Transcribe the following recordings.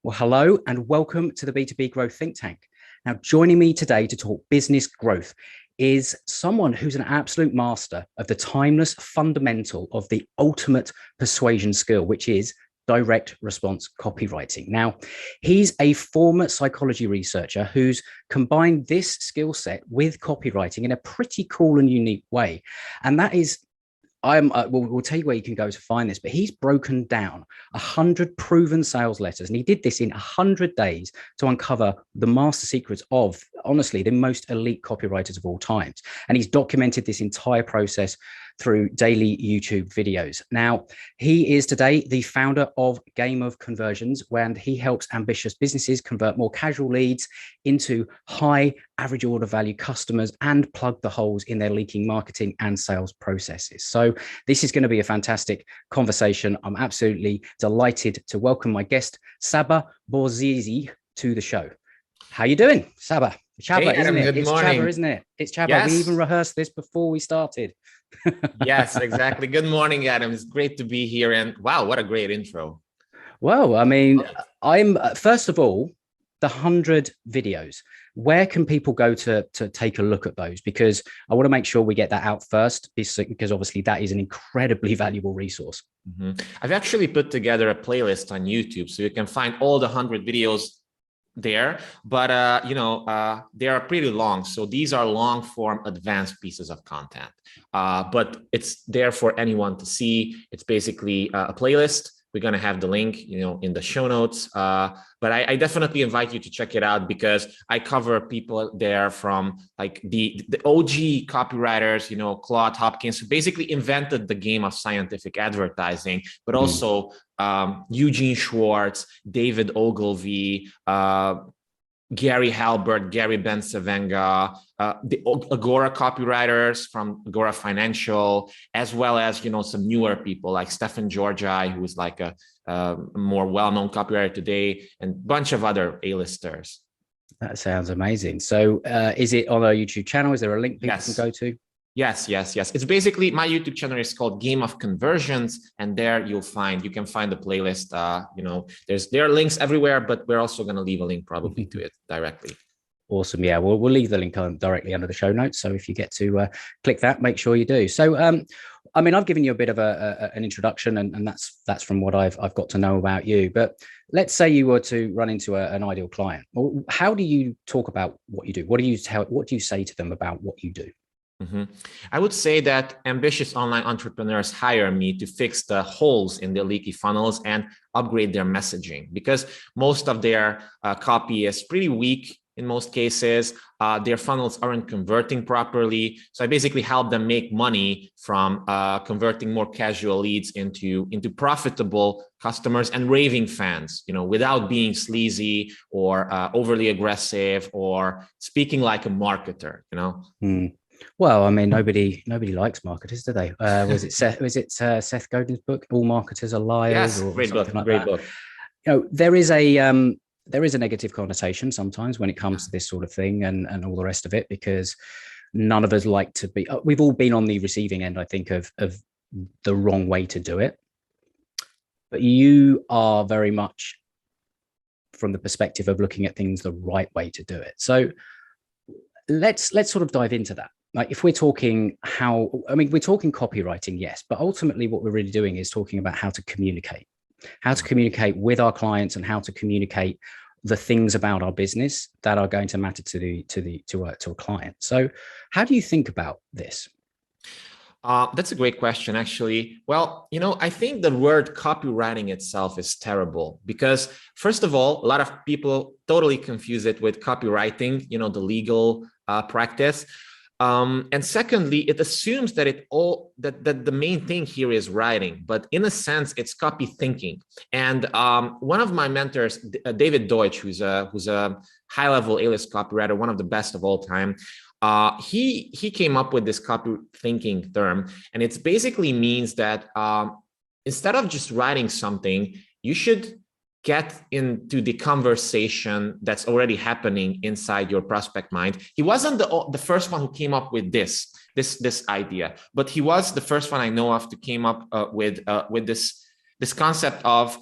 Well, hello and welcome to the B2B Growth Think Tank. Now, joining me today to talk business growth is someone who's an absolute master of the timeless fundamental of the ultimate persuasion skill, which is direct response copywriting. Now, he's a former psychology researcher who's combined this skill set with copywriting in a pretty cool and unique way. And that is we'll tell you where you can go to find this, but he's broken down 100 proven sales letters, and he did this in 100 days to uncover the master secrets of, honestly, the most elite copywriters of all times. And he's documented this entire process through daily YouTube videos. Now, he is today the founder of Game of Conversions, and he helps ambitious businesses convert more casual leads into high average order value customers and plug the holes in their leaking marketing and sales processes. So this is going to be a fantastic conversation. I'm absolutely delighted to welcome my guest, Csaba Borzasi, to the show. How you doing, Csaba? Csaba, hey, isn't it? It's Csaba, isn't it? It's Csaba. Yes. We even rehearsed this before we started. Yes, exactly. Good morning, Adam. It's great to be here. And wow, what a great intro. Well, I mean, I'm first of all, the 100 videos. Where can people go to take a look at those? Because I want to make sure we get that out first, because obviously that is an incredibly valuable resource. Mm-hmm. I've actually put together a playlist on YouTube, so you can find all the 100 videos there, but they are pretty long, so these are long form advanced pieces of content, but it's there for anyone to see. It's basically a playlist. We're going to have the link in the show notes, but I definitely invite you to check it out, because I cover people there from like the OG copywriters, Claude Hopkins, who basically invented the game of scientific advertising, but also Eugene Schwartz, David Ogilvy, Gary Halbert, Gary Bensavenga, the Agora copywriters from Agora Financial, as well as, some newer people like Stefan Georgi, who is like a more well-known copywriter today, and a bunch of other A-listers. That sounds amazing. So is it on our YouTube channel? Is there a link people can go to? Yes. It's basically, my YouTube channel is called Game of Conversions, and there you can find the playlist. There are links everywhere, but we're also going to leave a link probably to it directly. Awesome. Yeah, we'll leave the link directly under the show notes. So if you get to click that, make sure you do. So, I mean, I've given you a bit of an introduction, and that's from what I've got to know about you. But let's say you were to run into an ideal client. Well, how do you talk about what you do? What do you say to them about what you do? Mm-hmm. I would say that ambitious online entrepreneurs hire me to fix the holes in their leaky funnels and upgrade their messaging, because most of their copy is pretty weak in most cases. Their funnels aren't converting properly. So I basically help them make money from converting more casual leads into profitable customers and raving fans, without being sleazy or overly aggressive or speaking like a marketer, Well, I mean, nobody likes marketers, do they? Was it Seth Godin's book, All Marketers Are Liars? Yes, or great book, great book. There is a negative connotation sometimes when it comes to this sort of thing and all the rest of it, because none of us like to be. We've all been on the receiving end, I think, of the wrong way to do it. But you are very much from the perspective of looking at things the right way to do it. So let's sort of dive into that. Like, if we're talking we're talking copywriting, yes, but ultimately what we're really doing is talking about how to communicate with our clients, and how to communicate the things about our business that are going to matter to a client. So how do you think about this? That's a great question, actually. Well, I think the word copywriting itself is terrible, because first of all, a lot of people totally confuse it with copywriting, the legal practice. And secondly, it assumes that that the main thing here is writing, but in a sense, it's copy thinking. And one of my mentors, David Deutsch, who's a high-level A-list copywriter, one of the best of all time, he came up with this copy thinking term, and it basically means that instead of just writing something, you should get into the conversation that's already happening inside your prospect mind. He wasn't the first one who came up with this idea, but he was the first one I know of to came up with this concept of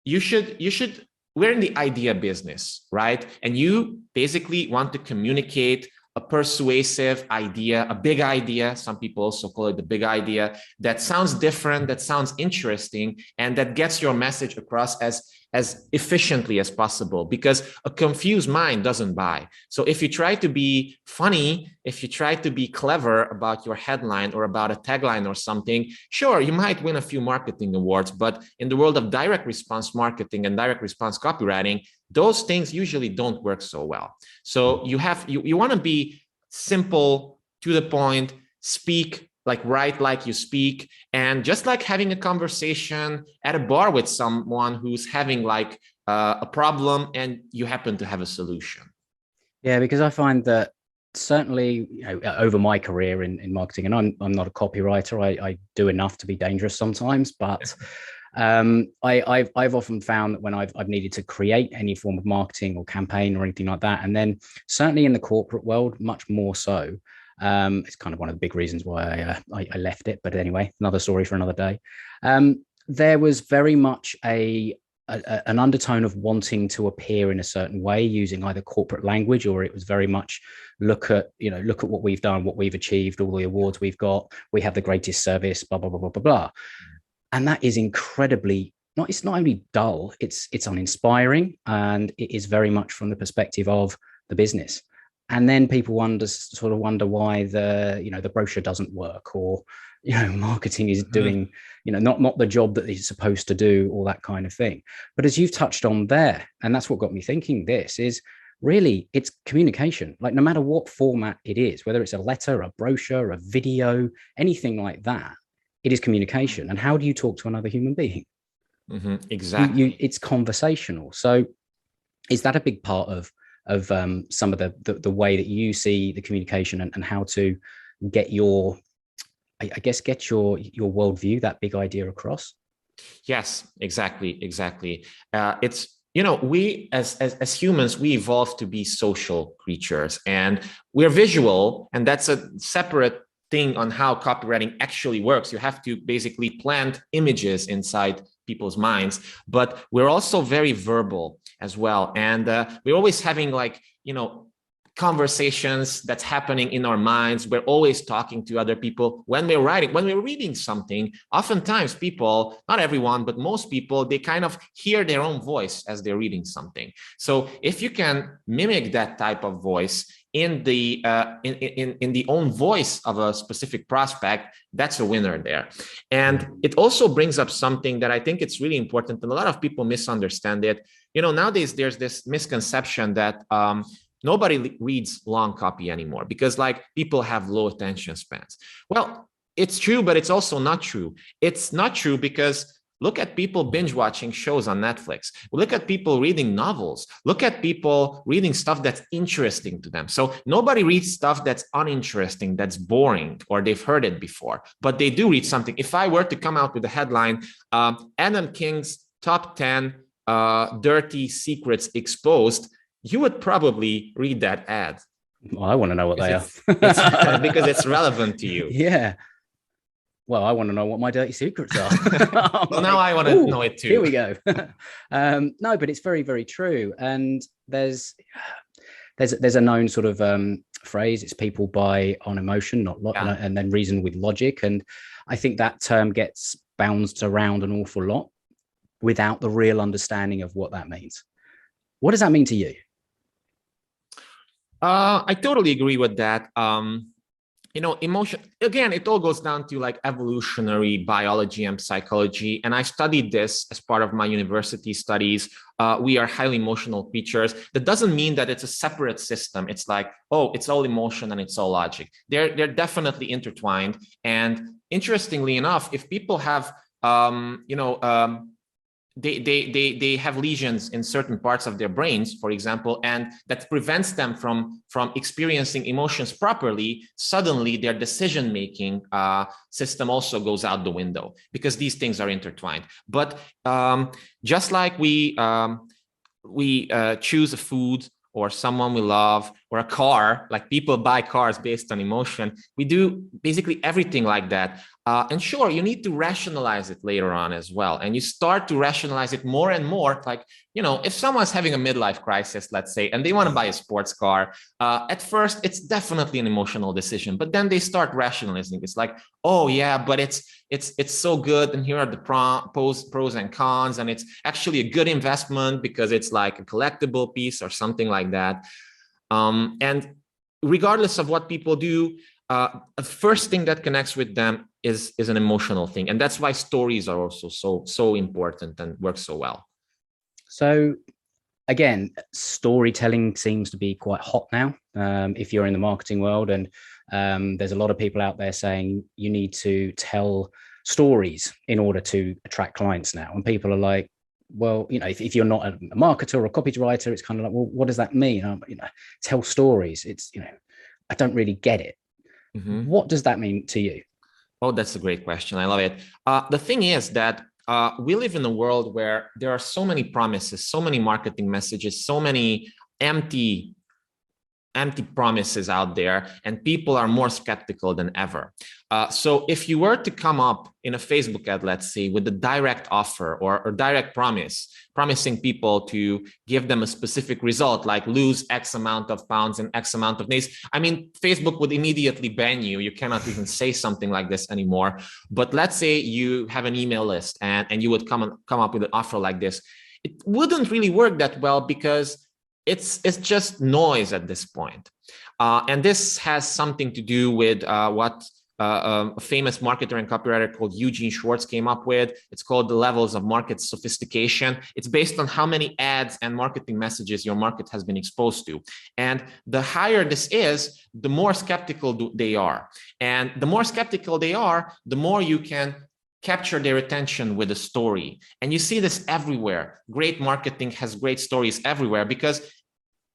you should we're in the idea business, right? And you basically want to communicate a persuasive idea, a big idea. Some people also call it the big idea, that sounds different, that sounds interesting, and that gets your message across as efficiently as possible, because a confused mind doesn't buy. So if you try to be funny, if you try to be clever about your headline or about a tagline or something, sure, you might win a few marketing awards, but in the world of direct response marketing and direct response copywriting, those things usually don't work so well. So you want to be simple, to the point, speak like write like you speak, and just like having a conversation at a bar with someone who's having like a problem and you happen to have a solution. Yeah, because I find that certainly, over my career in marketing, and I'm not a copywriter, I do enough to be dangerous sometimes, but I've often found that when I've needed to create any form of marketing or campaign or anything like that, and then certainly in the corporate world, much more so. It's kind of one of the big reasons why I left it. But anyway, another story for another day. There was very much an undertone of wanting to appear in a certain way using either corporate language, or it was very much look at what we've done, what we've achieved, all the awards we've got. We have the greatest service, blah, blah, blah, blah, blah, blah. And that is incredibly it's not only dull, it's uninspiring, and it is very much from the perspective of the business. And then people sort of wonder why the brochure doesn't work, or marketing is doing not the job that it's supposed to do, all that kind of thing. But as you've touched on there, and that's what got me thinking, this is really, it's communication. Like, no matter what format it is, whether it's a letter, a brochure, a video, anything like that, it is communication. And how do you talk to another human being? Exactly. It's conversational. So is that a big part of some of the way that you see the communication, and how to get your worldview, that big idea, across? Yes, exactly. It's, we as humans, we evolved to be social creatures, and we're visual, and that's a separate thing on how copywriting actually works. You have to basically plant images inside people's minds, but we're also very verbal as well. And we're always having conversations that's happening in our minds. We're always talking to other people. When we're writing, when we're reading something, oftentimes people, not everyone, but most people, they kind of hear their own voice as they're reading something. So if you can mimic that type of voice in the own voice of a specific prospect, that's a winner there. And it also brings up something that I think it's really important, and a lot of people misunderstand it. Nowadays there's this misconception that nobody reads long copy anymore because people have low attention spans. Well, it's true, but it's also not true. It's not true because look at people binge watching shows on Netflix. Look at people reading novels. Look at people reading stuff that's interesting to them. So nobody reads stuff that's uninteresting, that's boring, or they've heard it before, but they do read something. If I were to come out with a headline, Adam King's top 10 dirty secrets exposed, you would probably read that ad. Well, I want to know what they are. Because it's relevant to you. Yeah. Well, I want to know what my dirty secrets are. Well, now I want to know it too. Here we go. No, but it's very, very true. And there's a known sort of phrase. It's people buy on emotion, and then reason with logic. And I think that term gets bounced around an awful lot without the real understanding of what that means. What does that mean to you? I totally agree with that. Emotion, again, it all goes down to evolutionary biology and psychology. And I studied this as part of my university studies. We are highly emotional creatures. That doesn't mean that it's a separate system. It's it's all emotion and it's all logic. They're definitely intertwined. And interestingly enough, if people have, they have lesions in certain parts of their brains, for example, and that prevents them from experiencing emotions properly, suddenly their decision-making system also goes out the window because these things are intertwined. But just like we choose a food or someone we love or a car, like people buy cars based on emotion, we do basically everything like that. And sure, you need to rationalize it later on as well. And you start to rationalize it more and more. Like, if someone's having a midlife crisis, let's say, and they want to buy a sports car, at first, it's definitely an emotional decision. But then they start rationalizing. It's like, oh yeah, but it's so good. And here are the pros and cons. And it's actually a good investment because it's like a collectible piece or something like that. And regardless of what people do, the first thing that connects with them is an emotional thing. And that's why stories are also so important and work so well. So again, storytelling seems to be quite hot now. If you're in the marketing world, and there's a lot of people out there saying you need to tell stories in order to attract clients now. And people are like, well, if you're not a marketer or a copywriter, it's kind of like, well, what does that mean? Tell stories. It's, I don't really get it. Mm-hmm. What does that mean to you? Oh, that's a great question. I love it. The thing is that we live in a world where there are so many promises, so many marketing messages, so many empty promises out there, and people are more skeptical than ever. So if you were to come up in a Facebook ad, let's say, with a direct offer or direct promising people to give them a specific result, like lose X amount of pounds in X amount of days, I mean, Facebook would immediately ban you. You cannot even say something like this anymore. But let's say you have an email list and you would come up with an offer like this. It wouldn't really work that well because it's just noise at this point. And this has something to do with what a famous marketer and copywriter called Eugene Schwartz came up with. It's called the levels of market sophistication. It's based on how many ads and marketing messages your market has been exposed to. And the higher this is, the more skeptical they are. And the more skeptical they are, the more you can capture their attention with a story. And you see this everywhere. Great marketing has great stories everywhere because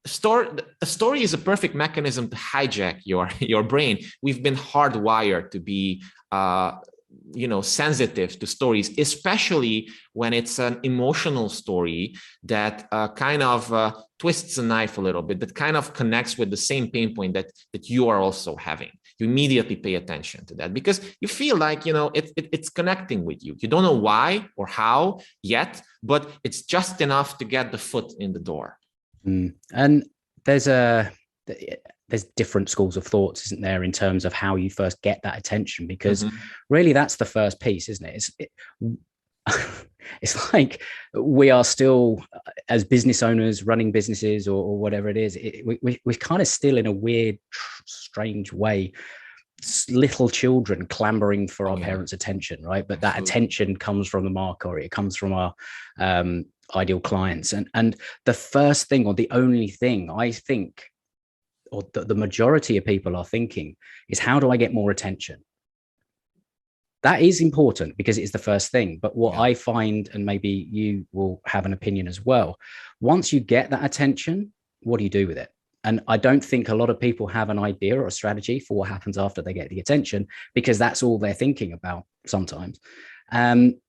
a story is a perfect mechanism to hijack your brain. We've been hardwired to be sensitive to stories, especially when it's an emotional story that kind of twists a knife a little bit, that kind of connects with the same pain point that you are also having. You immediately pay attention to that because you feel like, it's connecting with you. You don't know why or how yet, but it's just enough to get the foot in the door. And there's different schools of thoughts, isn't there, in terms of how you first get that attention, because really that's the first piece, isn't it? It's like we are still, as business owners running businesses or whatever it is, we're kind of still in a weird, strange way, little children clamoring for our parents' attention, right? But that attention comes from the market, or it comes from our ideal clients. And the first thing, or the only thing I think, or the majority of people are thinking, is how do I get more attention? That is important because it's the first thing. But what I find, and maybe you will have an opinion as well, once you get that attention, what do you do with it? And I don't think a lot of people have an idea or a strategy for what happens after they get the attention, because that's all they're thinking about sometimes. And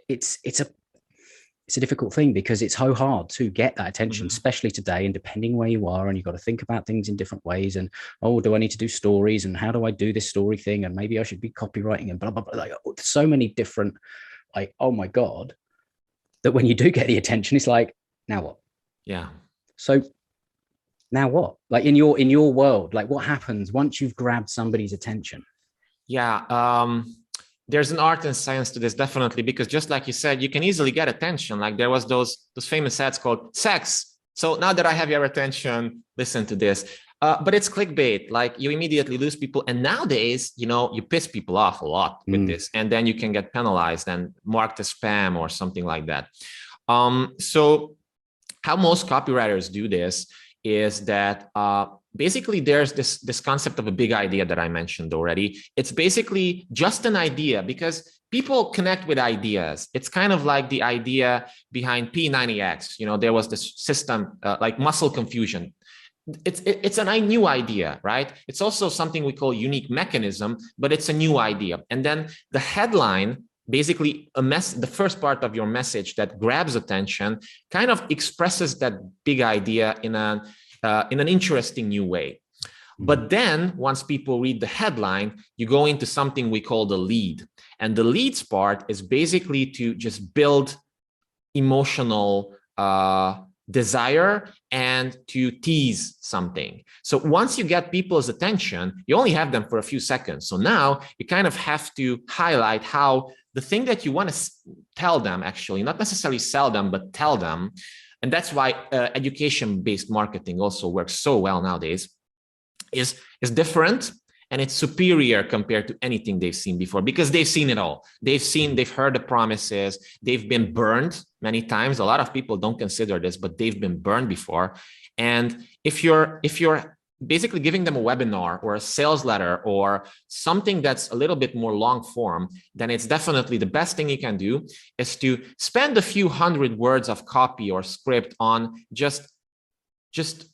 it's a difficult thing because it's so hard to get that attention, especially today. And depending where you are, and you've got to think about things in different ways. And, oh, do I need to do stories? And how do I do this story thing? And maybe I should be copywriting and blah, blah, blah. Like, so many different, like, oh my God, that when you do get the attention, it's like, now what? Yeah. So now what? Like in your world, like what happens once you've grabbed somebody's attention? Yeah. There's an art and science to this, definitely, because just like you said, you can easily get attention. Like there was those famous ads called sex. So now that I have your attention, listen to this. But it's clickbait. Like you immediately lose people. And nowadays, you piss people off a lot with this, and then you can get penalized and marked as spam or something like that. So how most copywriters do this is that basically there's this concept of a big idea that I mentioned already. It's basically just an idea because people connect with ideas. It's kind of like the idea behind P90X. There was this system like muscle confusion. It's a new idea, right? It's also something we call unique mechanism, but it's a new idea. And then the headline, basically the first part of your message that grabs attention, kind of expresses that big idea in an interesting new way. But then once people read the headline, you go into something we call the lead. And the leads part is basically to just build emotional desire and to tease something. So once you get people's attention, you only have them for a few seconds. So now you kind of have to highlight how the thing that you want to tell them, actually, not necessarily sell them, but tell them. And that's why education-based marketing also works so well nowadays, is different. And it's superior compared to anything they've seen before, because they've seen it all. They've heard the promises, they've been burned many times. A lot of people don't consider this, but they've been burned before. And if you're basically giving them a webinar or a sales letter or something that's a little bit more long form, then it's definitely the best thing you can do is to spend a few hundred words of copy or script on just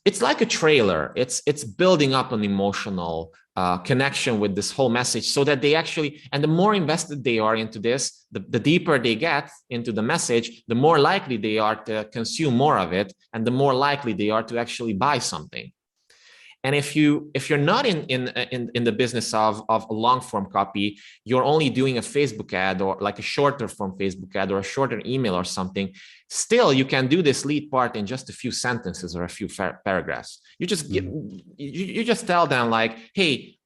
it's like a trailer. It's building up an emotional connection with this whole message, so that they actually, and the more invested they are into this, the deeper they get into the message, the more likely they are to consume more of it, and the more likely they are to actually buy something. And if you're not in the business of a long form copy, you're only doing a Facebook ad or like a shorter form Facebook ad or a shorter email or something, still you can do this lead part in just a few sentences or a few paragraphs. You just you just tell them like, hey,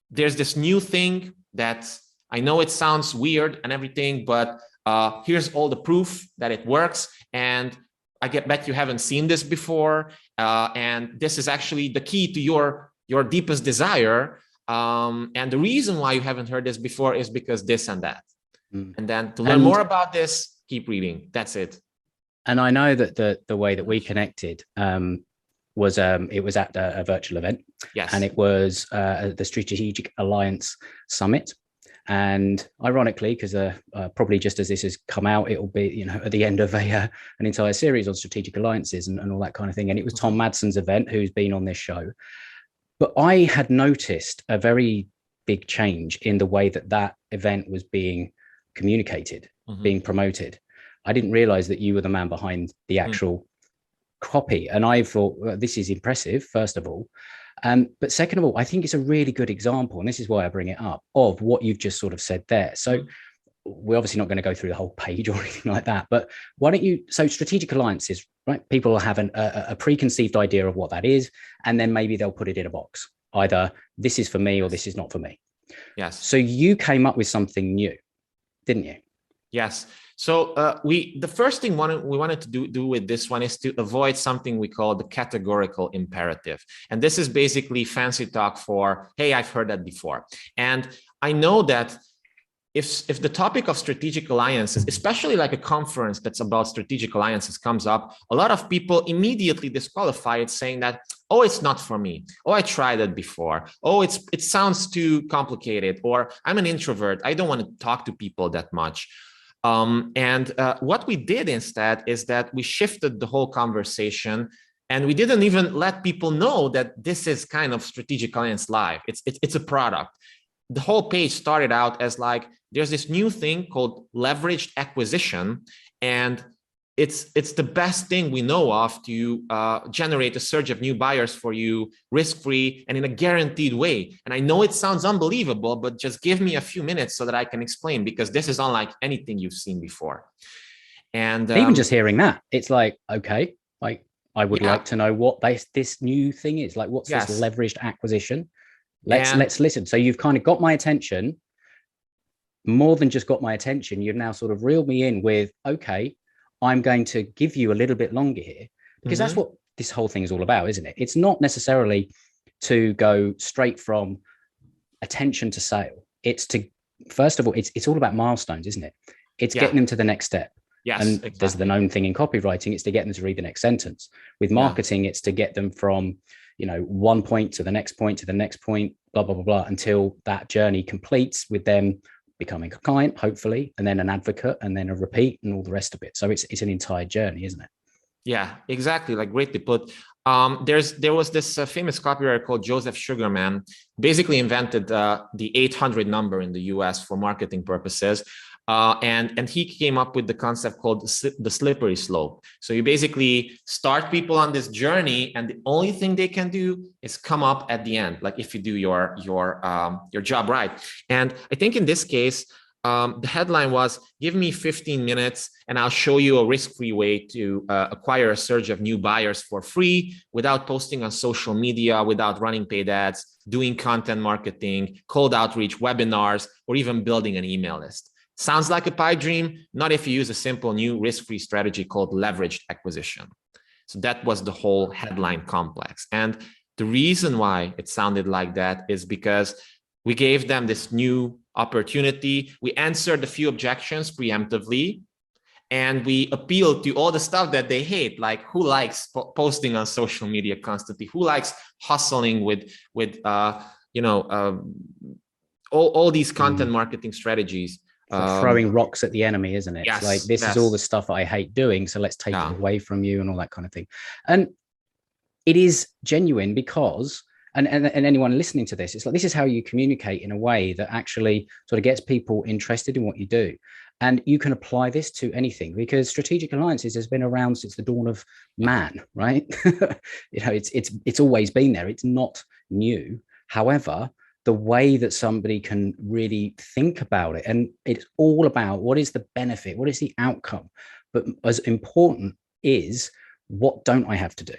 there's this new thing that I know it sounds weird and everything, but here's all the proof that it works, and I bet you haven't seen this before, and this is actually the key to your deepest desire. And the reason why you haven't heard this before is because this and that. And then to learn more about this, keep reading. That's it. And I know that the way that we connected was it was at a virtual event. Yes. And it was the Strategic Alliance Summit. And ironically, because probably just as this has come out, it will be, at the end of an entire series on strategic alliances and all that kind of thing. And it was Tom Madson's event, who's been on this show. But I had noticed a very big change in the way that event was being communicated, being promoted. I didn't realize that you were the man behind the actual copy. And I thought, well, this is impressive, first of all. But second of all, I think it's a really good example, and this is why I bring it up, of what you've just sort of said there. So we're obviously not going to go through the whole page or anything like that, but why don't you, so strategic alliances, right? People have a preconceived idea of what that is, and then maybe they'll put it in a box. Either this is for me or this is not for me. Yes. So you came up with something new, didn't you? Yes. So the first thing we wanted to do with this one is to avoid something we call the categorical imperative. And this is basically fancy talk for, hey, I've heard that before. And I know that if the topic of strategic alliances, especially like a conference that's about strategic alliances comes up, a lot of people immediately disqualify it, saying that, oh, it's not for me. Oh, I tried it before. Oh, it sounds too complicated. Or I'm an introvert. I don't want to talk to people that much. What we did instead is that we shifted the whole conversation, and we didn't even let people know that this is kind of Strategic Alliance Live. It's a product. The whole page started out as like, there's this new thing called leveraged acquisition, and it's the best thing we know of to generate a surge of new buyers for you, risk-free and in a guaranteed way. And I know it sounds unbelievable, but just give me a few minutes so that I can explain, because this is unlike anything you've seen before. And even just hearing that, it's like, okay, like I would like to know what this new thing is. Like, what's this leveraged acquisition? Let's listen. So you've kind of got my attention, more than just got my attention. You've now sort of reeled me in with, okay, I'm going to give you a little bit longer here, because that's what this whole thing is all about, isn't it? It's not necessarily to go straight from attention to sale. It's to, first of all, it's all about milestones, isn't it? It's getting them to the next step. Yes, and exactly. There's the known thing in copywriting, it's to get them to read the next sentence. With marketing, it's to get them from, one point to the next point, to the next point, blah, blah, blah, blah, until that journey completes with them becoming a client, hopefully, and then an advocate, and then a repeat, and all the rest of it. So it's an entire journey, isn't it? Yeah, exactly. Like, greatly put. There was this famous copywriter called Joseph Sugarman, basically invented the 800 number in the US for marketing purposes. And he came up with the concept called the slippery slope. So you basically start people on this journey, and the only thing they can do is come up at the end, like if you do your job right. And I think in this case, the headline was, give me 15 minutes and I'll show you a risk-free way to acquire a surge of new buyers for free without posting on social media, without running paid ads, doing content marketing, cold outreach, webinars, or even building an email list. Sounds like a pipe dream, not if you use a simple new risk-free strategy called leveraged acquisition. So that was the whole headline complex. And the reason why it sounded like that is because we gave them this new opportunity. We answered a few objections preemptively, and we appealed to all the stuff that they hate, like who likes posting on social media constantly, who likes hustling with all these content marketing strategies. Throwing rocks at the enemy, isn't it? Yes, it's like, this is all the stuff I hate doing, so let's take it away from you and all that kind of thing. And it is genuine because, and anyone listening to this, it's like, this is how you communicate in a way that actually sort of gets people interested in what you do. And you can apply this to anything, because strategic alliances has been around since the dawn of man, right? It's always been there. It's not new. However, the way that somebody can really think about it, and it's all about what is the benefit, what is the outcome, but as important is, what don't I have to do?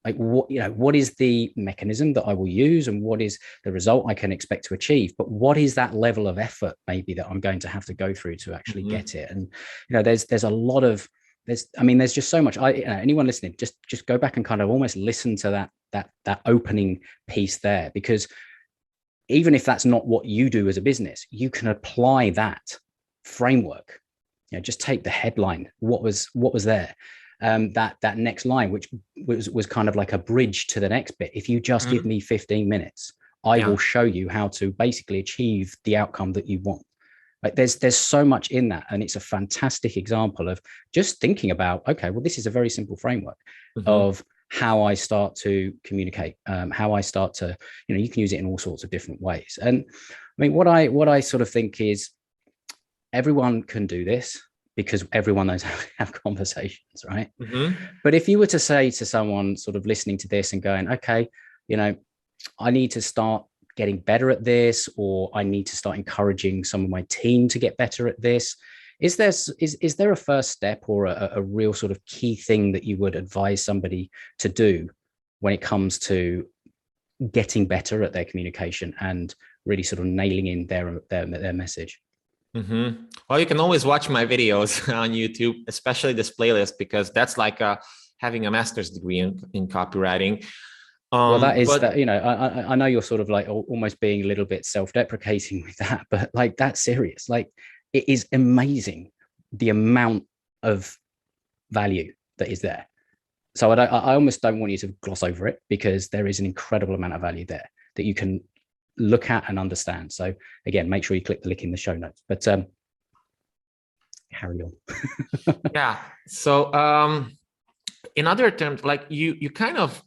Like, what is the mechanism that I will use, and what is the result I can expect to achieve? But what is that level of effort maybe that I'm going to have to go through to actually get it? And there's a lot of there's just so much. Anyone listening, just go back and kind of almost listen to that opening piece there, because even if that's not what you do as a business, you can apply that framework. Just take the headline. What was there? That next line, which was kind of like a bridge to the next bit. If you just give me 15 minutes, I will show you how to basically achieve the outcome that you want. Like, there's so much in that, and it's a fantastic example of just thinking about, okay, well, this is a very simple framework of how I start to communicate, how I start to, you can use it in all sorts of different ways. And I mean, what I sort of think is, everyone can do this, because everyone knows how to have conversations, right? But if you were to say to someone sort of listening to this and going, okay, I need to start getting better at this, or I need to start encouraging some of my team to get better at this, is there a first step or a real sort of key thing that you would advise somebody to do when it comes to getting better at their communication and really sort of nailing in their message? Well, you can always watch my videos on YouTube, especially this playlist, because that's like having a master's degree in copywriting. Well, that is that, I know you're sort of like almost being a little bit self-deprecating with that, but like, that's serious. Like, it is amazing the amount of value that is there. So I almost don't want you to gloss over it, because there is an incredible amount of value there that you can look at and understand. So again, make sure you click the link in the show notes, but carry on. Yeah. So in other terms, like you kind of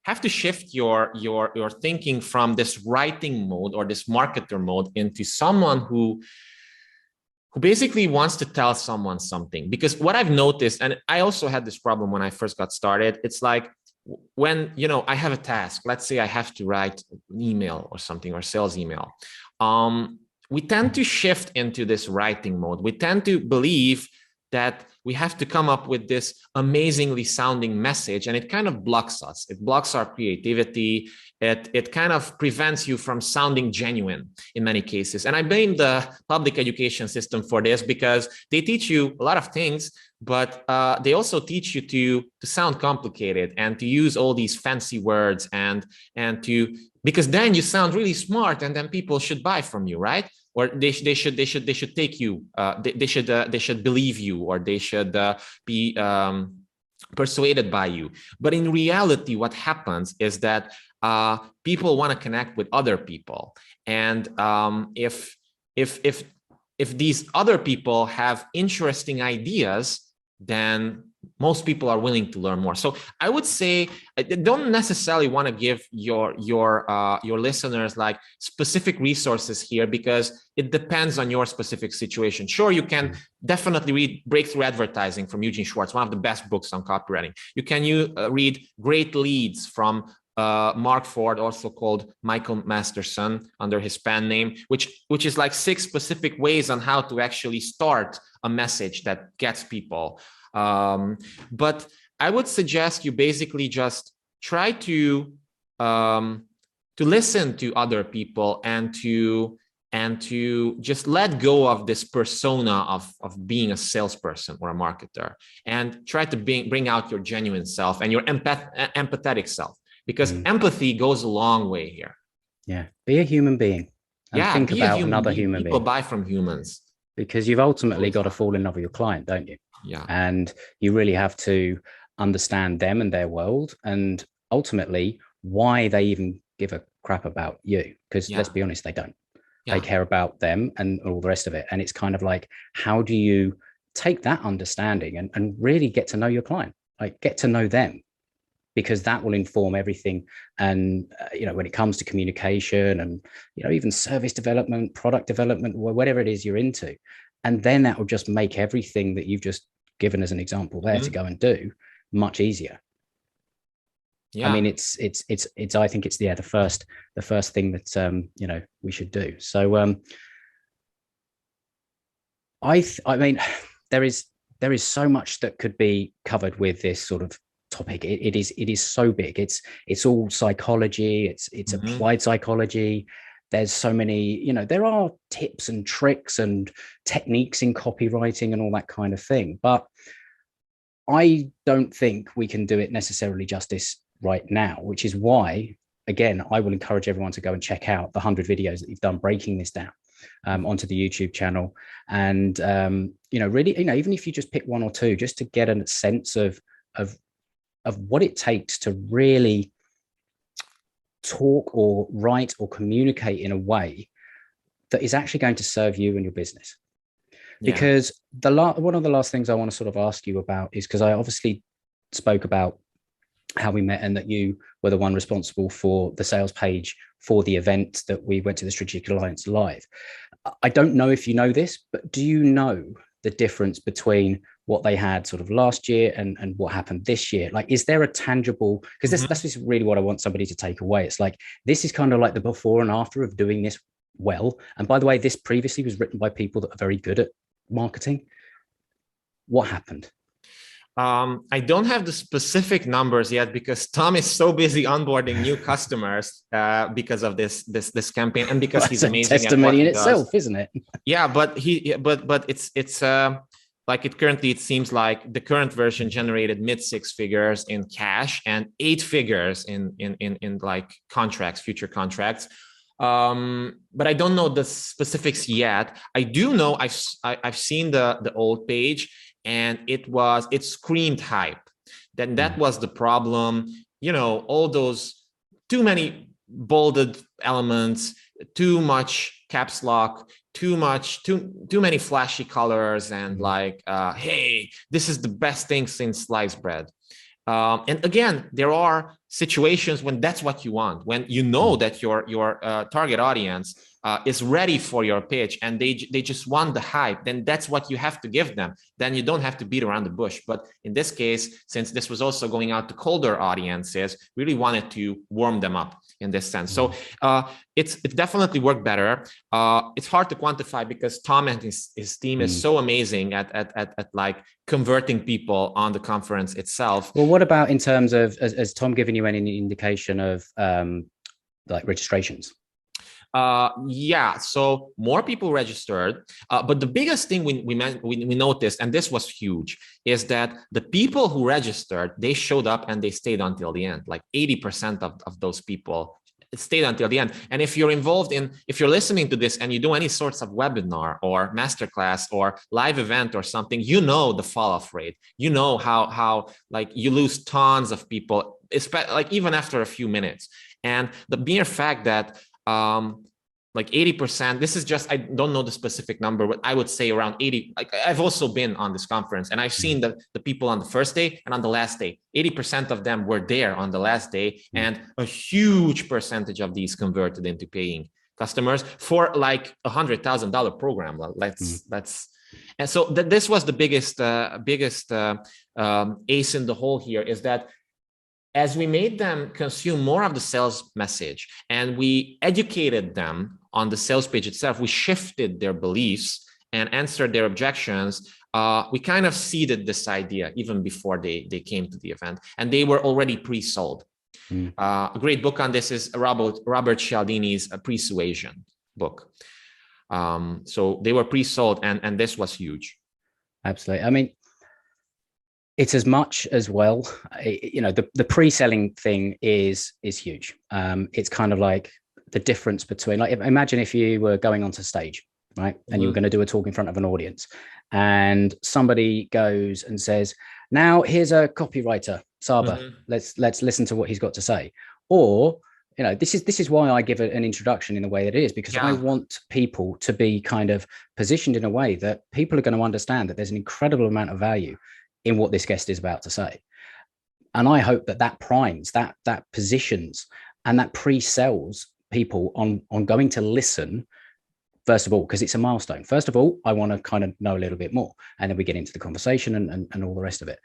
have to shift your thinking from this writing mode or this marketer mode into someone who basically wants to tell someone something. Because what I've noticed, and I also had this problem when I first got started, it's like, when I have a task, let's say I have to write an email or something, or sales email, we tend to shift into this writing mode. We tend to believe that we have to come up with this amazingly sounding message, and it kind of blocks us. It blocks our creativity. It kind of prevents you from sounding genuine in many cases. And I blame the public education system for this, because they teach you a lot of things, but they also teach you to sound complicated and to use all these fancy words because then you sound really smart, and then people should buy from you, right? Or they should take you. They should believe you, or they should be persuaded by you. But in reality, what happens is that people want to connect with other people, and if these other people have interesting ideas, then most people are willing to learn more. So I would say I don't necessarily want to give your listeners like specific resources here, because it depends on your specific situation. Sure, you can definitely read Breakthrough Advertising from Eugene Schwartz, one of the best books on copywriting. You can read Great Leads from Mark Ford, also called Michael Masterson under his pen name, which is like 6 specific ways on how to actually start a message that gets people. But I would suggest you basically just try to listen to other people and to just let go of this persona of being a salesperson or a marketer, and try to bring out your genuine self and your empathetic self, because empathy goes a long way here. Yeah, be a human being and think about another human being. People buy from humans. Because you've ultimately got to fall in love with your client, don't you? Yeah. And you really have to understand them and their world, and ultimately why they even give a crap about you. Because let's be honest, they don't. They care about them and all the rest of it. And it's kind of like, how do you take that understanding and really get to know your client, like get to know them? Because that will inform everything. And, when it comes to communication and, even service development, product development, whatever it is you're into. And then that will just make everything that you've just given as an example there to go and do much easier. Yeah. I mean, it's I think it's the first thing that, we should do. So, I mean, there is so much that could be covered with this sort of topic. It is so big. It's all psychology. It's applied psychology. There's so many, there are tips and tricks and techniques in copywriting and all that kind of thing. But I don't think we can do it necessarily justice right now, which is why, again, I will encourage everyone to go and check out the 100 videos that you've done breaking this down onto the YouTube channel. And, really, even if you just pick 1 or 2, just to get a sense of what it takes to really talk or write or communicate in a way that is actually going to serve you and your business. Because one of the last things I want to sort of ask you about is, because I obviously spoke about how we met and that you were the one responsible for the sales page for the event that we went to the Strategic Alliance Live. I don't know if you know this, but do you know the difference between what they had sort of last year and what happened this year? Like, is there a tangible, because that's really what I want somebody to take away. It's like, this is kind of like the before and after of doing this well. And by the way, this previously was written by people that are very good at marketing. What happened? I don't have the specific numbers yet, because Tom is so busy onboarding new customers because of this campaign, and because he's amazing. Testimony in itself, isn't it? Yeah, but it's like it seems like the current version generated mid-6 figures in cash and 8 figures in like contracts, future contracts. But I don't know the specifics yet. I do know I've seen the old page, and it screamed hype. Then that was the problem. All those too many bolded elements, too much caps lock, too many flashy colors, and like, hey, this is the best thing since sliced bread. And again, there are situations when that's what you want, when you know that your target audience is ready for your pitch and they just want the hype. Then that's what you have to give them. Then you don't have to beat around the bush. But in this case, since this was also going out to colder audiences, really wanted to warm them up in this sense. So it definitely worked better. It's hard to quantify, because Tom and his team is so amazing at like converting people on the conference itself. Well, what about in terms of, has Tom given you any indication of like registrations? Yeah, so more people registered, but the biggest thing we noticed, and this was huge, is that the people who registered, they showed up and they stayed until the end. Like 80% of those people stayed until the end. And if you're listening to this and you do any sorts of webinar or masterclass or live event or something, the fall off rate, how like you lose tons of people, like even after a few minutes. And the mere fact that like 80%. This is just, I don't know the specific number, but I would say around 80. Like I've also been on this conference and I've seen the people on the first day and on the last day. 80% of them were there on the last day, and a huge percentage of these converted into paying customers for like $100,000 program. And so this was the biggest ace in the hole here, is that as we made them consume more of the sales message and we educated them on the sales page itself, we shifted their beliefs and answered their objections. We kind of seeded this idea even before they came to the event, and they were already pre-sold. A great book on this is Robert Cialdini's Persuasion book. So they were pre-sold, and this was huge. Absolutely. I mean, it's as much as well, you know, the pre-selling thing is huge. It's kind of like the difference between, like, imagine if you were going onto stage, right? And you were going to do a talk in front of an audience, and somebody goes and says, now here's a copywriter, Csaba, let's listen to what he's got to say. Or, you know, this is why I give an introduction in the way that it is, because I want people to be kind of positioned in a way that people are going to understand that there's an incredible amount of value in what this guest is about to say. And I hope that primes, that positions, and that pre-sells people on going to listen, first of all, because it's a milestone. First of all, I want to kind of know a little bit more, and then we get into the conversation and all the rest of it.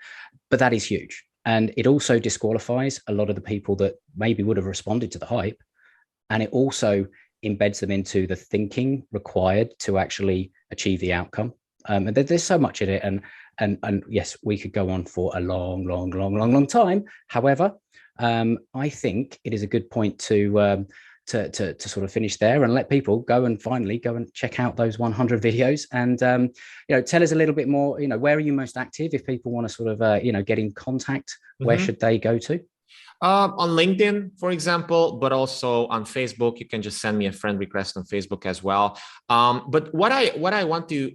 But that is huge. And it also disqualifies a lot of the people that maybe would have responded to the hype. And it also embeds them into the thinking required to actually achieve the outcome. And there's so much in it. And yes, we could go on for a long time. However, I think it is a good point to sort of finish there and let people go and finally go and check out those 100 videos. And, you know, tell us a little bit more, you know, where are you most active? If people want to sort of, you know, get in contact, where should they go to? On LinkedIn, for example, but also on Facebook. You can just send me a friend request on Facebook as well. But what I want to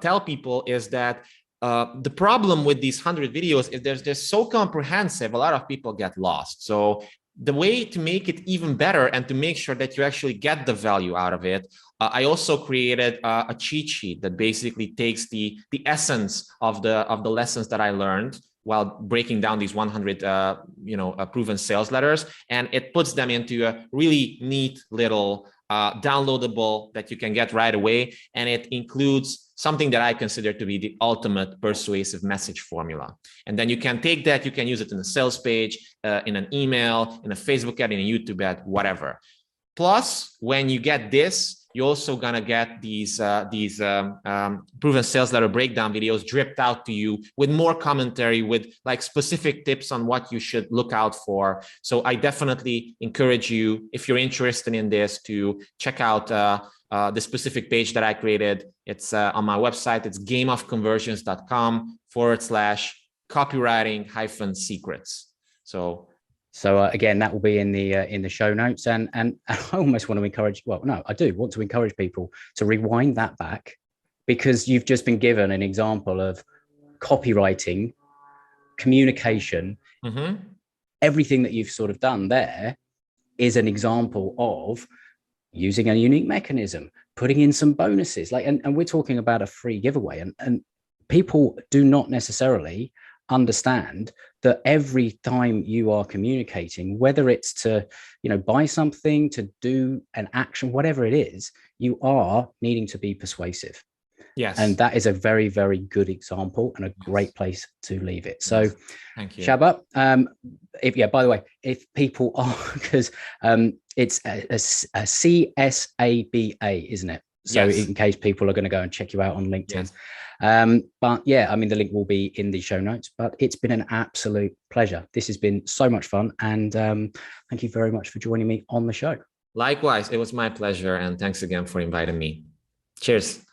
tell people is that the problem with these 100 videos is they're so comprehensive, a lot of people get lost. So the way to make it even better and to make sure that you actually get the value out of it, I also created a cheat sheet that basically takes the essence of the lessons that I learned while breaking down these 100 proven sales letters, and it puts them into a really neat little downloadable that you can get right away. And it includes something that I consider to be the ultimate persuasive message formula. And then you can take that, you can use it in a sales page, in an email, in a Facebook ad, in a YouTube ad, whatever. Plus, when you get this, you're also gonna get these proven sales letter breakdown videos dripped out to you with more commentary, with like specific tips on what you should look out for. So I definitely encourage you, if you're interested in this, to check out the specific page that I created. It's on my website. It's gameofconversions.com/copywriting-secrets. So again, that will be in the show notes, and I almost want to encourage. Well, no, I do want to encourage people to rewind that back, because you've just been given an example of copywriting, communication, everything that you've sort of done there is an example of using a unique mechanism, putting in some bonuses, like, and we're talking about a free giveaway, and people do not necessarily understand that every time you are communicating, whether it's to, you know, buy something, to do an action, whatever it is, you are needing to be persuasive. Yes. And that is a very, very good example and a great place to leave it. So thank you. Csaba, by the way, if people are, because it's a CSABA, isn't it? So in case people are going to go and check you out on LinkedIn. But yeah, I mean, the link will be in the show notes, but it's been an absolute pleasure. This has been so much fun. And thank you very much for joining me on the show. Likewise, it was my pleasure. And thanks again for inviting me. Cheers.